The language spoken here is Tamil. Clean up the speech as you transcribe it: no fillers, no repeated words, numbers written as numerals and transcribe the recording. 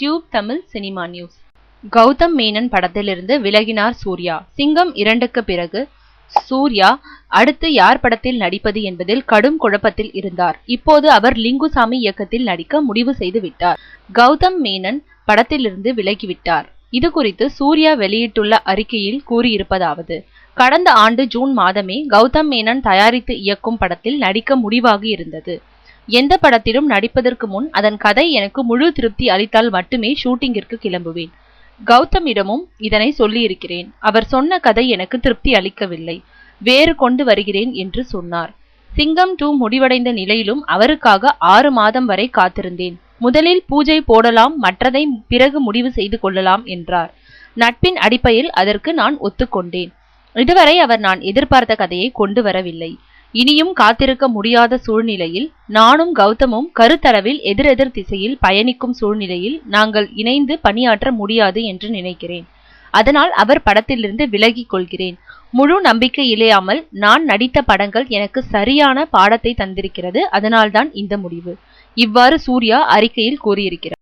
Tube Tamil cinema news. Gautham Menon படத்திலிருந்து விலகினார் சூர்யா. சிங்கம் 2க்கு பிறகு சூர்யா அடுத்து யார் படத்தில் நடிப்பது என்பதில் கடும் குழப்பத்தில் இருந்தார். இப்போது அவர் லிங்குசாமி இயக்கத்தில் நடிக்க முடிவு செய்து விட்டார். கௌதம் மேனன் படத்திலிருந்து விலகிவிட்டார். இது குறித்து சூர்யா வெளியிட்டுள்ள அறிக்கையில் கூறியிருப்பதாவது: கடந்த ஆண்டு ஜூன் மாதமே கௌதம் மேனன் தயாரித்து இயக்கும் படத்தில் நடிக்க முடிவாகி இருந்தது. எந்த படத்திலும் நடிப்பதற்கு முன் அதன் கதை எனக்கு முழு திருப்தி அளித்தால் மட்டுமே ஷூட்டிங்கிற்கு கிளம்புவேன். கௌதமிடமும் இதனை சொல்லியிருக்கிறேன். அவர் சொன்ன கதை எனக்கு திருப்தி அளிக்கவில்லை, வேறு கொண்டு வருகிறேன் என்று சொன்னார். சிங்கம் 2 முடிவடைந்த நிலையிலும் அவருக்காக 6 மாதம் வரை காத்திருந்தேன். முதலில் பூஜை போடலாம், மற்றதை பிறகு முடிவு செய்து கொள்ளலாம் என்றார். நட்பின் அடிப்படையில் அதற்கு நான் ஒத்துக்கொண்டேன். இதுவரை அவர் நான் எதிர்பார்த்த கதையை கொண்டு வரவில்லை. இனியும் காத்திருக்க முடியாத சூழ்நிலையில் நானும் கௌதமும் கருத்தரவில் எதிரெதிர் திசையில் பயணிக்கும் சூழ்நிலையில் நாங்கள் இணைந்து பணியாற்ற முடியாது என்று நினைக்கிறேன். அதனால் அவர் படத்திலிருந்து விலகிக் கொள்கிறேன். முழு நம்பிக்கை இல்லாமல் நான் நடித்த படங்கள் எனக்கு சரியான பாடத்தை தந்திருக்கிறது. அதனால்தான் இந்த முடிவு. இவ்வாறு சூர்யா அறிக்கையில் கூறியிருக்கிறார்.